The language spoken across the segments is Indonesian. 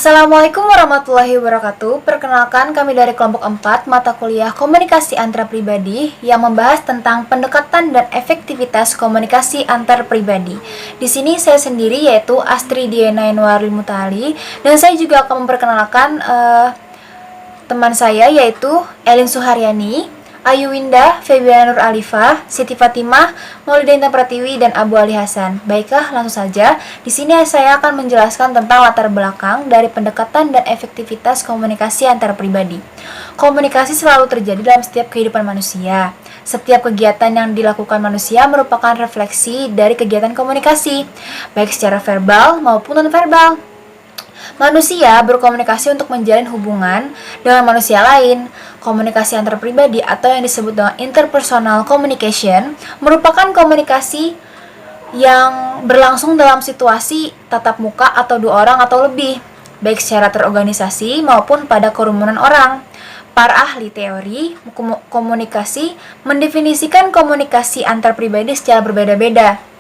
Assalamualaikum warahmatullahi wabarakatuh. Perkenalkan, kami dari kelompok 4 mata kuliah Komunikasi Antar Pribadi yang membahas tentang pendekatan dan efektivitas komunikasi antar pribadi. Di sini saya sendiri yaitu Astri Diana Enwaril Mutali, dan saya juga akan memperkenalkan teman saya yaitu Elin Suharyani, Ayu Winda, Febiana Nur Alifah, Siti Fatimah, Maulida Intan Pratiwi, dan Abu Ali Hasan. Baiklah, langsung saja. Di sini saya akan menjelaskan tentang latar belakang dari pendekatan dan efektivitas komunikasi antar pribadi. Komunikasi selalu terjadi dalam setiap kehidupan manusia. Setiap kegiatan yang dilakukan manusia merupakan refleksi dari kegiatan komunikasi, baik secara verbal maupun non-verbal. Manusia berkomunikasi untuk menjalin hubungan dengan manusia lain. Komunikasi antar pribadi atau yang disebut dengan interpersonal communication merupakan komunikasi yang berlangsung dalam situasi tatap muka atau dua orang atau lebih, baik secara terorganisasi maupun pada kerumunan orang. Para ahli teori komunikasi mendefinisikan komunikasi antar pribadi secara berbeda-beda,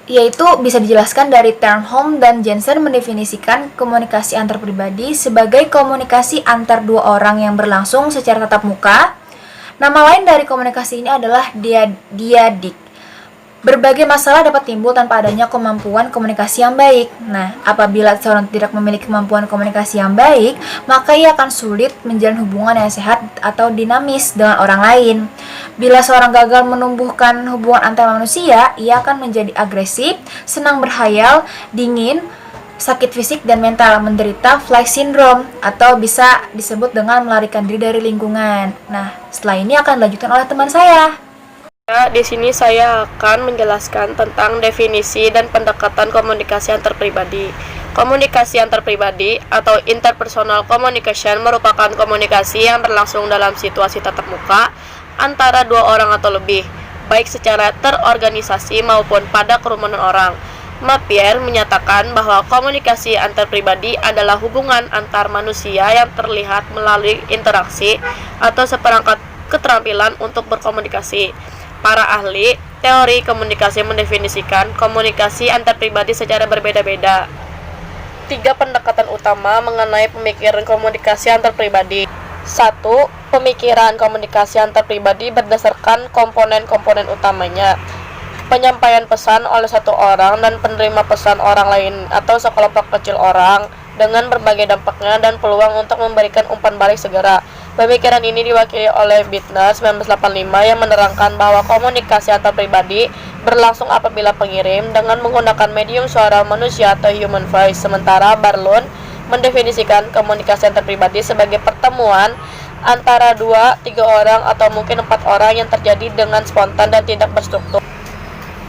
yaitu bisa dijelaskan dari Turnholm dan Jensen mendefinisikan komunikasi antar pribadi sebagai komunikasi antar dua orang yang berlangsung secara tatap muka. Nama lain dari komunikasi ini adalah diadik. Berbagai masalah dapat timbul tanpa adanya kemampuan komunikasi yang baik. Nah, apabila seorang tidak memiliki kemampuan komunikasi yang baik, maka ia akan sulit menjalin hubungan yang sehat atau dinamis dengan orang lain. Bila seorang gagal menumbuhkan hubungan antar manusia, ia akan menjadi agresif, senang berhayal, dingin, sakit fisik dan mental, menderita flight syndrome, atau bisa disebut dengan melarikan diri dari lingkungan. Nah, setelah ini akan dilanjutkan oleh teman saya. Di sini saya akan menjelaskan tentang definisi dan pendekatan komunikasi antar pribadi. Komunikasi antar pribadi atau interpersonal communication merupakan komunikasi yang berlangsung dalam situasi tatap muka antara dua orang atau lebih, baik secara terorganisasi maupun pada kerumunan orang. Mappier menyatakan bahwa komunikasi antar pribadi adalah hubungan antar manusia yang terlihat melalui interaksi atau seperangkat keterampilan untuk berkomunikasi. Para ahli teori komunikasi mendefinisikan komunikasi antar pribadi secara berbeda-beda. 3 pendekatan utama mengenai pemikiran komunikasi antar pribadi. 1. Pemikiran komunikasi antar pribadi berdasarkan komponen-komponen utamanya. Penyampaian pesan oleh satu orang dan penerima pesan orang lain atau sekelompok kecil orang dengan berbagai dampaknya dan peluang untuk memberikan umpan balik segera. Pemikiran ini diwakili oleh Bittner 1985 yang menerangkan bahwa komunikasi antar pribadi berlangsung apabila pengirim dengan menggunakan medium suara manusia atau human voice, sementara Barlow mendefinisikan komunikasi antar pribadi sebagai pertemuan antara 2-3 orang atau mungkin 4 orang yang terjadi dengan spontan dan tidak berstruktur.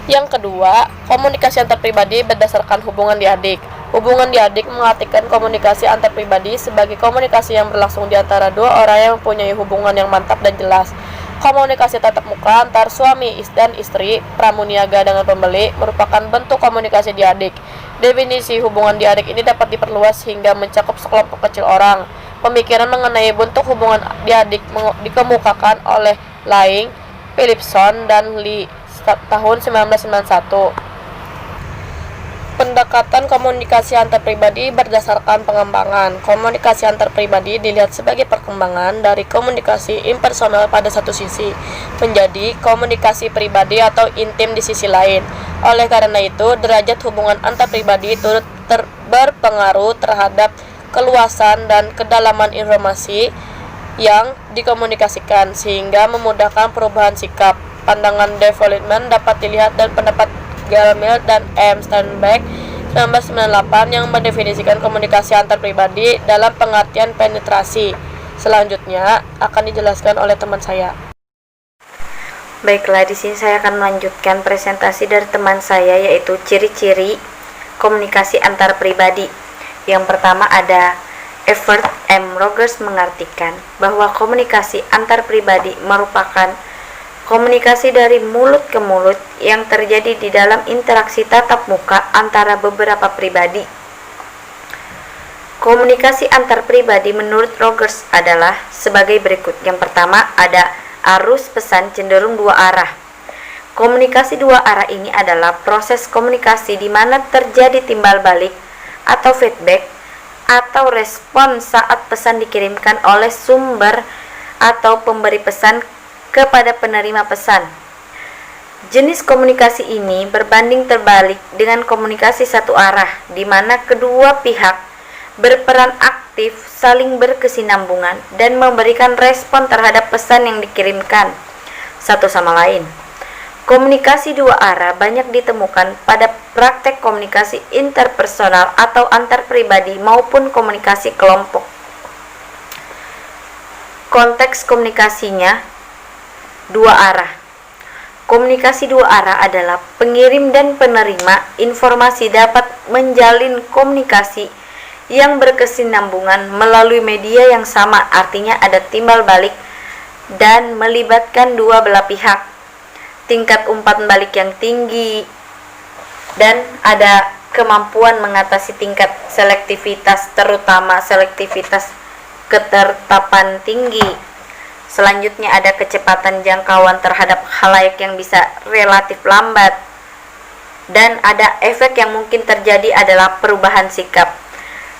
Yang kedua, komunikasi antar pribadi berdasarkan hubungan diadik. Hubungan diadik mengartikan komunikasi antar pribadi sebagai komunikasi yang berlangsung di antara dua orang yang mempunyai hubungan yang mantap dan jelas. Komunikasi tatap muka antar suami dan istri, pramuniaga dengan pembeli, merupakan bentuk komunikasi diadik. Definisi hubungan diadik ini dapat diperluas hingga mencakup sekelompok kecil orang. Pemikiran mengenai bentuk hubungan diadik dikemukakan oleh Laing, Philipson, dan Lee tahun 1991. Pendekatan komunikasi antar pribadi berdasarkan pengembangan. Komunikasi antar pribadi dilihat sebagai perkembangan dari komunikasi impersonal pada satu sisi menjadi komunikasi pribadi atau intim di sisi lain. Oleh karena itu, derajat hubungan antar pribadi turut berpengaruh terhadap keluasan dan kedalaman informasi yang dikomunikasikan sehingga memudahkan perubahan sikap. Pandangan development dapat dilihat dan pendapat Galmel dan M. Steinbeck 1998 yang mendefinisikan komunikasi antar pribadi dalam pengertian penetrasi. Selanjutnya akan dijelaskan oleh teman saya. Baiklah, di sini saya akan melanjutkan presentasi dari teman saya yaitu ciri-ciri komunikasi antar pribadi. Yang pertama ada Everett M. Rogers mengartikan bahwa komunikasi antar pribadi merupakan komunikasi dari mulut ke mulut yang terjadi di dalam interaksi tatap muka antara beberapa pribadi. Komunikasi antar pribadi menurut Rogers adalah sebagai berikut. Yang pertama ada arus pesan cenderung dua arah. Komunikasi dua arah ini adalah proses komunikasi di mana terjadi timbal balik atau feedback atau respon saat pesan dikirimkan oleh sumber atau pemberi pesan kepada penerima pesan. Jenis komunikasi ini berbanding terbalik dengan komunikasi satu arah, di mana kedua pihak berperan aktif, saling berkesinambungan, dan memberikan respon terhadap pesan yang dikirimkan satu sama lain. Komunikasi dua arah banyak ditemukan pada praktek komunikasi interpersonal atau antar pribadi maupun komunikasi kelompok. Konteks komunikasinya dua arah. Komunikasi dua arah adalah pengirim dan penerima informasi dapat menjalin komunikasi yang berkesinambungan melalui media yang sama, artinya ada timbal balik dan melibatkan dua belah pihak. Tingkat umpan balik yang tinggi dan ada kemampuan mengatasi tingkat selektivitas, terutama selektivitas ketertapan tinggi. Selanjutnya ada kecepatan jangkauan terhadap khalayak yang bisa relatif lambat, dan ada efek yang mungkin terjadi adalah perubahan sikap.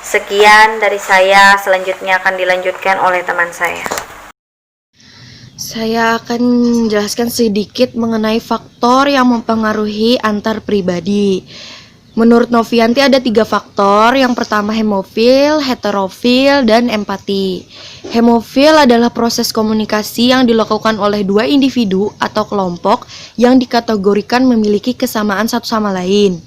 Sekian dari saya, selanjutnya akan dilanjutkan oleh teman saya. Saya akan menjelaskan sedikit mengenai faktor yang mempengaruhi antar pribadi. Menurut Novianti ada 3 faktor. Yang pertama hemofil, heterofil, dan empati. Hemofil adalah proses komunikasi yang dilakukan oleh 2 individu atau kelompok yang dikategorikan memiliki kesamaan satu sama lain.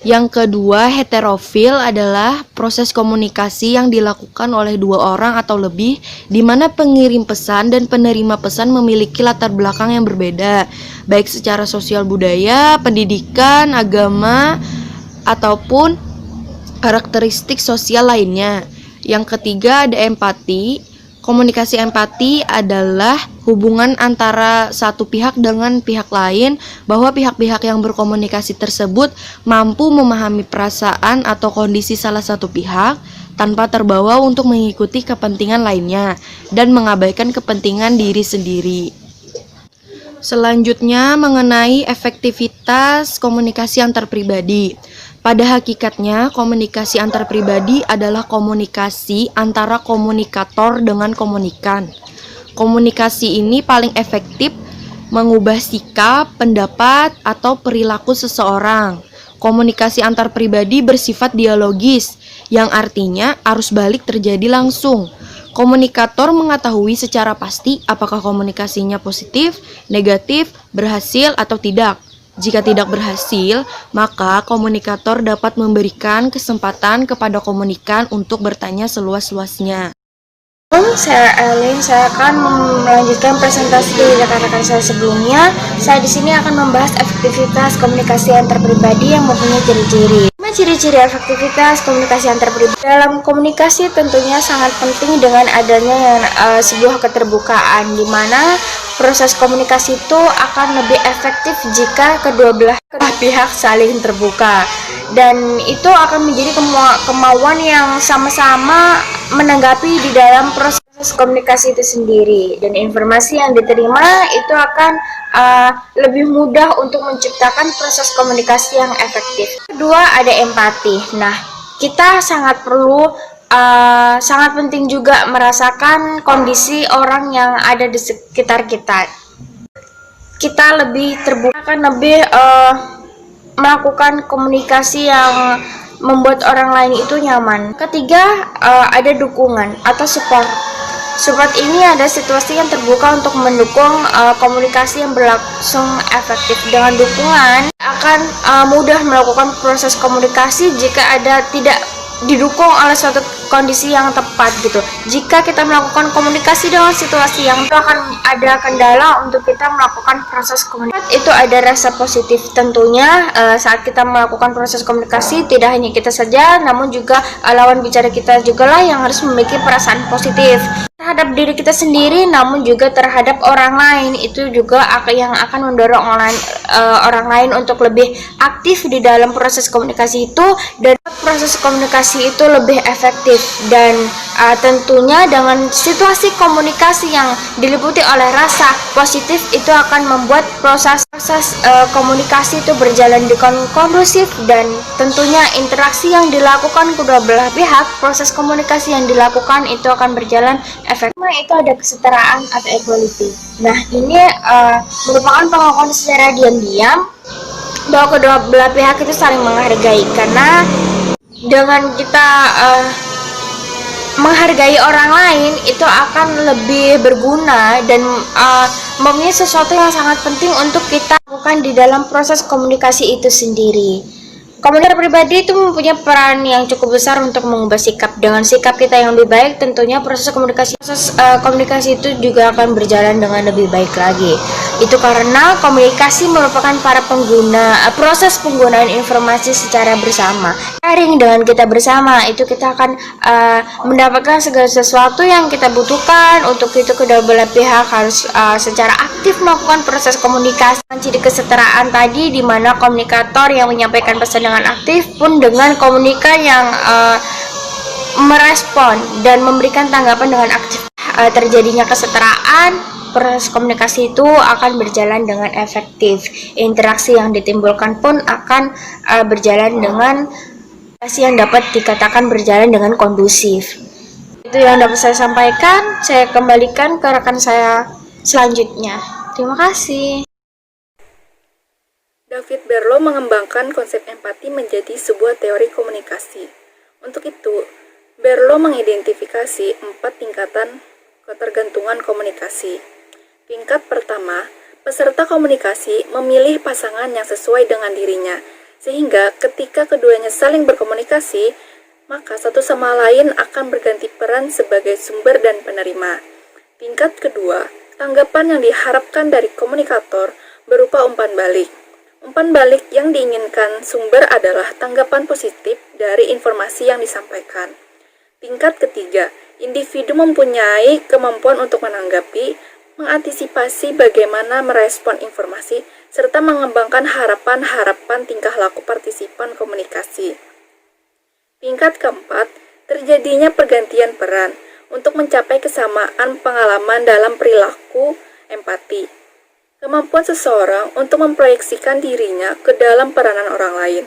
Yang kedua, heterofil adalah proses komunikasi yang dilakukan oleh 2 orang atau lebih, di mana pengirim pesan dan penerima pesan memiliki latar belakang yang berbeda, baik secara sosial budaya, pendidikan, agama, ataupun karakteristik sosial lainnya. Yang ketiga ada empati. Komunikasi empati adalah hubungan antara satu pihak dengan pihak lain, bahwa pihak-pihak yang berkomunikasi tersebut mampu memahami perasaan atau kondisi salah satu pihak tanpa terbawa untuk mengikuti kepentingan lainnya dan mengabaikan kepentingan diri sendiri. Selanjutnya mengenai efektivitas komunikasi antar pribadi. Pada hakikatnya, komunikasi antar pribadi adalah komunikasi antara komunikator dengan komunikan. Komunikasi ini paling efektif mengubah sikap, pendapat, atau perilaku seseorang. Komunikasi antar pribadi bersifat dialogis, yang artinya arus balik terjadi langsung. Komunikator mengetahui secara pasti apakah komunikasinya positif, negatif, berhasil, atau tidak. Jika tidak berhasil, maka komunikator dapat memberikan kesempatan kepada komunikan untuk bertanya seluas-luasnya. Saya Elin, saya akan melanjutkan presentasi dari rekan-rekan saya sebelumnya. Saya di sini akan membahas efektivitas komunikasi antar pribadi yang mempunyai ciri-ciri. Ciri-ciri efektivitas komunikasi antar pribadi. Dalam komunikasi tentunya sangat penting dengan adanya sebuah keterbukaan, di mana proses komunikasi itu akan lebih efektif jika kedua belah pihak saling terbuka, dan itu akan menjadi kemauan yang sama-sama menanggapi di dalam proses komunikasi itu sendiri, dan informasi yang diterima itu akan lebih mudah untuk menciptakan proses komunikasi yang efektif. Kedua ada empati. Nah, kita sangat perlu sangat penting juga merasakan kondisi orang yang ada di sekitar kita. Kita lebih terbuka, akan lebih melakukan komunikasi yang membuat orang lain itu nyaman. Ketiga, ada dukungan atau support. Support ini ada situasi yang terbuka untuk mendukung komunikasi yang berlangsung efektif. Dengan dukungan akan mudah melakukan proses komunikasi jika ada tidak didukung oleh suatu kondisi yang tepat gitu. Jika kita melakukan komunikasi dengan situasi yang itu akan ada kendala untuk kita melakukan proses komunikasi. Itu ada rasa positif tentunya saat kita melakukan proses komunikasi, tidak hanya kita saja, namun juga lawan bicara kita juga lah yang harus memiliki perasaan positif terhadap diri kita sendiri, namun juga terhadap orang lain. Itu juga yang akan mendorong orang lain untuk lebih aktif di dalam proses komunikasi itu, dan proses komunikasi itu lebih efektif. dan tentunya dengan situasi komunikasi yang diliputi oleh rasa positif itu akan membuat proses komunikasi itu berjalan dengan kondusif, dan tentunya interaksi yang dilakukan kedua belah pihak, proses komunikasi yang dilakukan itu akan berjalan efektif. Itu ada kesetaraan atau equality. Nah, ini merupakan pengakuan secara diam-diam bahwa kedua belah pihak itu saling menghargai, karena dengan kita menghargai orang lain itu akan lebih berguna dan mempunyai sesuatu yang sangat penting untuk kita lakukan di dalam proses komunikasi itu sendiri. Komunikasi pribadi itu mempunyai peran yang cukup besar untuk mengubah sikap. Dengan sikap kita yang lebih baik, tentunya proses komunikasi itu juga akan berjalan dengan lebih baik lagi. Itu karena komunikasi merupakan para pengguna, proses penggunaan informasi secara bersama. Sharing dengan kita bersama, itu kita akan mendapatkan segala sesuatu yang kita butuhkan. Untuk itu kedua belah pihak harus secara aktif melakukan proses komunikasi. Ciri kesetaraan tadi, di mana komunikator yang menyampaikan pesan dengan aktif pun dengan komunikan yang merespon dan memberikan tanggapan dengan aktif. Terjadinya kesetaraan, proses komunikasi itu akan berjalan dengan efektif. Interaksi yang ditimbulkan pun akan berjalan dengan yang dapat dikatakan berjalan dengan kondusif. Itu yang dapat saya sampaikan. Saya kembalikan ke rekan saya selanjutnya. Terima kasih. David Berlo mengembangkan konsep empati menjadi sebuah teori komunikasi. Untuk itu, Berlo mengidentifikasi 4 tingkatan ketergantungan komunikasi. Tingkat pertama, peserta komunikasi memilih pasangan yang sesuai dengan dirinya, sehingga ketika keduanya saling berkomunikasi, maka satu sama lain akan berganti peran sebagai sumber dan penerima. Tingkat kedua, tanggapan yang diharapkan dari komunikator berupa umpan balik. Umpan balik yang diinginkan sumber adalah tanggapan positif dari informasi yang disampaikan. Tingkat ketiga, individu mempunyai kemampuan untuk menanggapi, mengantisipasi bagaimana merespon informasi, serta mengembangkan harapan-harapan tingkah laku partisipan komunikasi. Tingkat keempat, terjadinya pergantian peran untuk mencapai kesamaan pengalaman dalam perilaku empati. Kemampuan seseorang untuk memproyeksikan dirinya ke dalam peranan orang lain.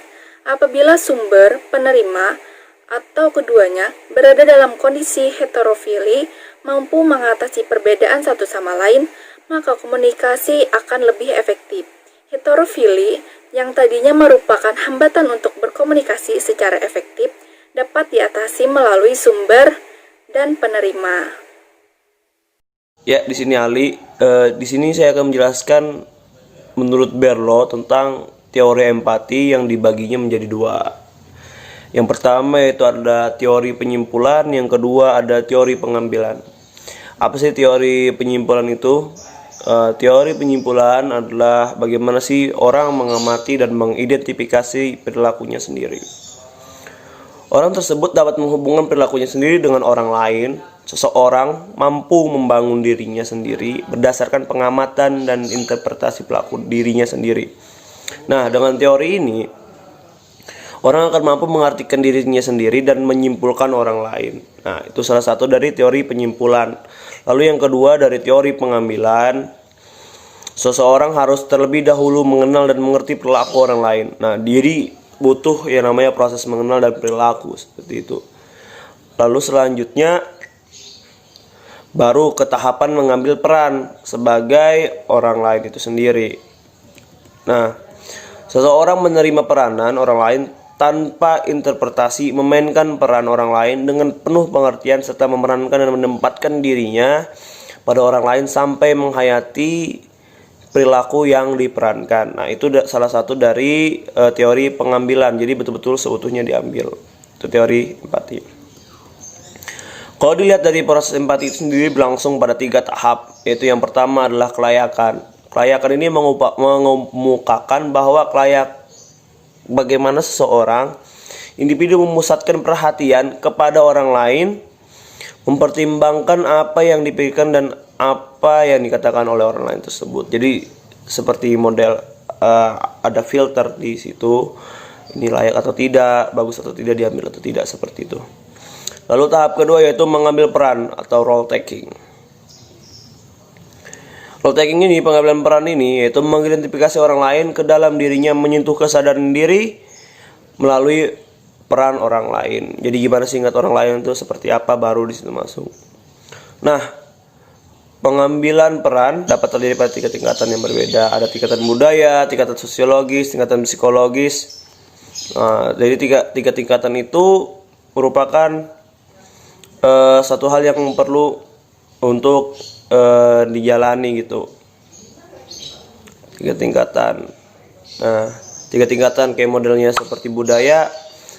Apabila sumber, penerima, atau keduanya berada dalam kondisi heterofili, mampu mengatasi perbedaan satu sama lain, maka komunikasi akan lebih efektif. Heterofili, yang tadinya merupakan hambatan untuk berkomunikasi secara efektif, dapat diatasi melalui sumber dan penerima. Ya, di sini Ali. Di sini saya akan menjelaskan menurut Berlo tentang teori empati yang dibaginya menjadi 2. Yang pertama itu ada teori penyimpulan, yang kedua ada teori pengambilan. Apa sih teori penyimpulan itu? Teori penyimpulan adalah bagaimana sih orang mengamati dan mengidentifikasi perilakunya sendiri. Orang tersebut dapat menghubungkan perilakunya sendiri dengan orang lain. Seseorang mampu membangun dirinya sendiri berdasarkan pengamatan dan interpretasi pelaku dirinya sendiri. Nah, dengan teori ini, orang akan mampu mengartikan dirinya sendiri dan menyimpulkan orang lain. Nah, itu salah satu dari teori penyimpulan. Lalu yang kedua dari teori pengambilan, seseorang harus terlebih dahulu mengenal dan mengerti perilaku orang lain. Nah, diri butuh yang namanya proses mengenal dan perilaku, seperti itu. Lalu selanjutnya baru ke tahapan mengambil peran sebagai orang lain itu sendiri. Nah, seseorang menerima peranan orang lain tanpa interpretasi, memainkan peran orang lain dengan penuh pengertian serta memerankan dan menempatkan dirinya pada orang lain sampai menghayati perilaku yang diperankan. Nah, itu salah satu dari teori pengambilan. Jadi betul-betul seutuhnya diambil. Itu teori empati. Kalau dilihat dari proses empati itu sendiri berlangsung pada 3 tahap, yaitu yang pertama adalah kelayakan. Kelayakan ini mengemukakan bahwa bagaimana seseorang individu memusatkan perhatian kepada orang lain, mempertimbangkan apa yang dipikirkan dan apa yang dikatakan oleh orang lain tersebut. Jadi seperti model ada filter di situ. ini layak atau tidak, bagus atau tidak, diambil atau tidak, seperti itu. Lalu tahap kedua yaitu mengambil peran atau role taking. Role taking ini, pengambilan peran ini yaitu mengidentifikasi orang lain ke dalam dirinya, menyentuh kesadaran diri melalui peran orang lain. Jadi gimana sih ingat orang lain itu seperti apa, baru di situ masuk. Nah, pengambilan peran dapat terjadi pada tiga tingkatan yang berbeda. Ada tingkatan budaya, tingkatan sosiologis, tingkatan psikologis. Nah, jadi tiga tingkatan itu merupakan satu hal yang perlu untuk dijalani gitu. Tiga tingkatan. Nah, tiga tingkatan kayak modelnya seperti budaya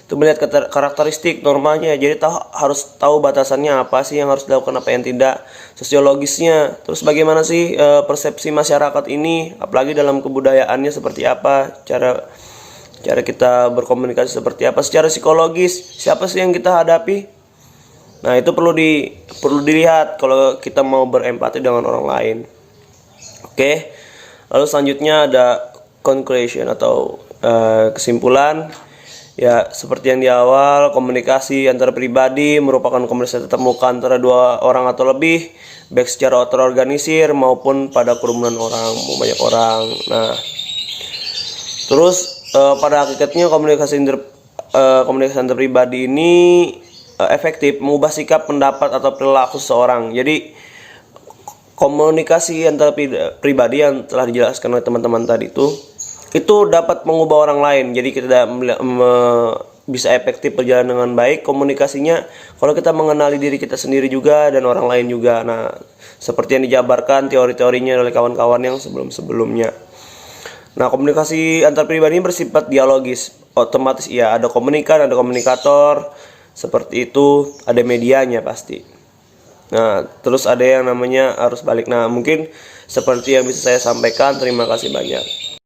itu melihat karakteristik normanya, jadi harus tahu batasannya apa sih yang harus dilakukan, apa yang tidak. Sosiologisnya, terus bagaimana sih persepsi masyarakat ini, apalagi dalam kebudayaannya seperti apa, cara kita berkomunikasi seperti apa. Secara psikologis, siapa sih yang kita hadapi. Nah, itu perlu dilihat kalau kita mau berempati dengan orang lain. Oke. Lalu selanjutnya ada conclusion atau kesimpulan. Ya, seperti yang di awal, komunikasi antar pribadi merupakan komunikasi tatap muka antara dua orang atau lebih, baik secara terorganisir maupun pada kerumunan orang, banyak orang. Nah, terus pada hakikatnya komunikasi antar pribadi ini efektif mengubah sikap, pendapat atau perilaku seseorang. Jadi komunikasi antar pribadi yang telah dijelaskan oleh teman-teman tadi itu dapat mengubah orang lain. Jadi kita bisa efektif berjalan dengan baik komunikasinya kalau kita mengenali diri kita sendiri juga dan orang lain juga. Nah, seperti yang dijabarkan teori-teorinya oleh kawan-kawan yang sebelum-sebelumnya. Nah, komunikasi antar pribadi bersifat dialogis. Otomatis ya ada komunikan, ada komunikator, seperti itu, ada medianya pasti. Nah, terus ada yang namanya arus balik. Nah, mungkin seperti yang bisa saya sampaikan. Terima kasih banyak.